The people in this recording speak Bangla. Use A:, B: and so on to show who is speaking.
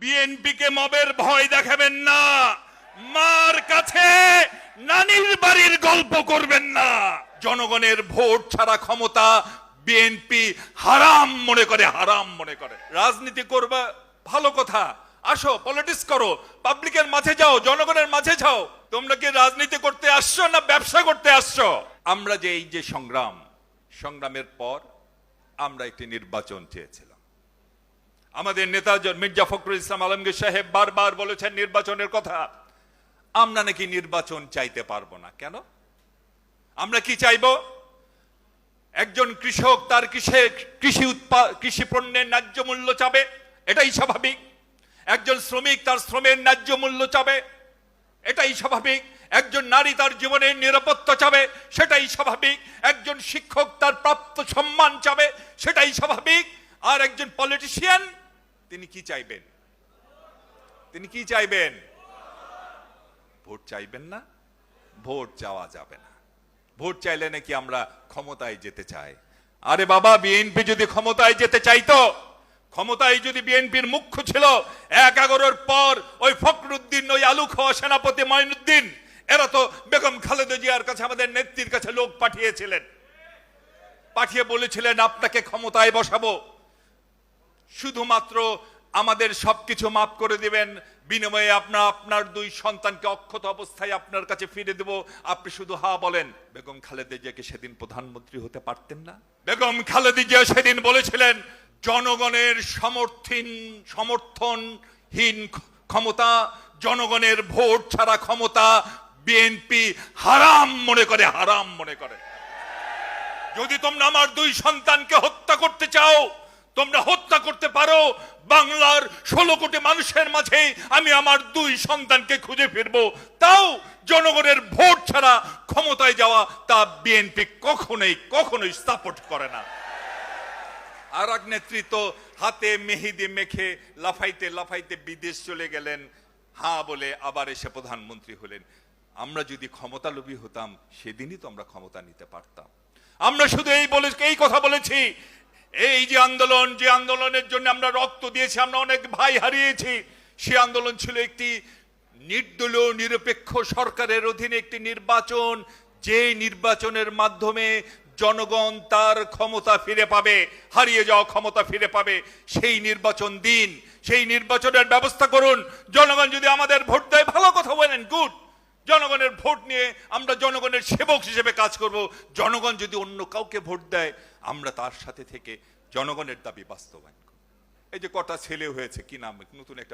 A: বিএনপিকে মবের ভয় দেখাবেন না, মার কাছে নানির বাড়ির গল্প করবেন না। জনগণের ভোট ছাড়া ক্ষমতা বিএনপি হারাম মনে করে, হারাম মনে করে। রাজনীতি করবা ভালো কথা, আসো পলিটিক্স করো, পাবলিকের মাঝে যাও, জনগণের মাঝে যাও। তোমরা কি রাজনীতি করতে আসছো না ব্যবসা করতে আসছো? আমরা যে এই যে সংগ্রামের পর আমরা একটি নির্বাচন চেয়েছিলাম। আমাদের নেতা মির্জা ফখরুল ইসলাম আলমগীর সাহেব বারবার বলেছেন নির্বাচনের কথা। আমরা নাকি নির্বাচন চাইতে পারবো না। কেন? আমরা কি চাইবো? একজন কৃষক তার কৃষি পণ্যের ন্যায্য মূল্য চাবে, এটাই স্বাভাবিক। একজন শ্রমিক তার শ্রমের ন্যায্য মূল্য চাবে, এটাই স্বাভাবিক। একজন নারী তার জীবনের নিরাপত্তা চাবে, সেটাই স্বাভাবিক। একজন শিক্ষক তার প্রাপ্ত সম্মান চাবে, সেটাই স্বাভাবিক। আর একজন পলিটিশিয়ান তিনি কি চাইবেন? তিনি কি চাইবেন? ভোট চাইবেন না? ভোট চাওয়া যাবে না। ভোট চাইলে নাকি আমরা ক্ষমতায় যেতে চাই। আরে বাবা, বিএনপি যদি ক্ষমতায় যেতে চাইতো, ক্ষমতায় যদি বিএনপির মুখ্য ছিল 11-11 পর ওই ফখরুদ্দিন, ওই আলু খাওয়া সেনাপতি মঈনুদ্দিন, এরা তো বেগম খালেদা জিয়ার কাছে, আমাদের নেত্রীর কাছে লোক পাঠিয়েছিলেন, পাঠিয়ে বলেছিলেন আপনাকে ক্ষমতায় বসাবো, শুধুমাত্র আমাদের সবকিছু মাফ করে দিবেন, বিনিময়ে আপনার 2 সন্তানকে অক্ষত অবস্থায় আপনার কাছে ফিরে দেব, আপনি শুধু হা বলেন। বেগম খালেদা জিয়াকে সেদিন প্রধানমন্ত্রী হতে পারতেন না? বেগম খালেদা জিয়া সেদিন বলেছিলেন জনগণের সমর্থনহীন ক্ষমতা, জনগণের ভোট ছাড়া ক্ষমতা বিএনপি হারাম মনে করে, হারাম মনে করে। যদি তোমরা আমার 2 সন্তানকে হত্যা করতে চাও, তোমরা হত্যা করতে পারো। বাংলার 16 কোটি মানুষের মাঝে আমি আমার 2 সন্তানকে খুঁজে ফিরবো, তাও জনগণের ভোট ছাড়া ক্ষমতায় যাওয়া তা বিএনপি কখনোই সাপোর্ট করে না। আর এক নেতৃত্ব হাতে মেহেদি মেখে লাফাইতে লাফাইতে বিদেশ চলে গেলেন, হ্যাঁ বলে আবার এসে প্রধানমন্ত্রী হলেন। আমরা যদি ক্ষমতালোভী হতাম সেদিনই তো আমরা ক্ষমতা নিতে পারতাম। আমরা শুধু এই কথা বলেছি, এই যে আন্দোলনের জন্য আমরা রক্ত দিয়েছি, আমরা অনেক ভাই হারিয়েছি, সে আন্দোলন ছিল একটি নির্দলীয় নিরপেক্ষ সরকারের অধীনে একটি নির্বাচন, যে নির্বাচনের মাধ্যমে জনগণ তার ক্ষমতা ফিরে পাবে, হারিয়ে যাওয়া ক্ষমতা ফিরে পাবে। সেই নির্বাচন দিন, সেই নির্বাচনের ব্যবস্থা করুন। জনগণ যদি আমাদের ভোট দেয়, ভালো কথা, বলেন, গুড। জনগণের ভোট নিয়ে আমরা জনগণের সেবক হিসেবে কাজ করব। জনগণ যদি অন্য কাউকে ভোট দেয়, আমরা তার সাথে থেকে জনগণের দাবি বাস্তবায়ন করব। এই যে কটা ছেলে হয়েছে, কি নাম, নতুন একটা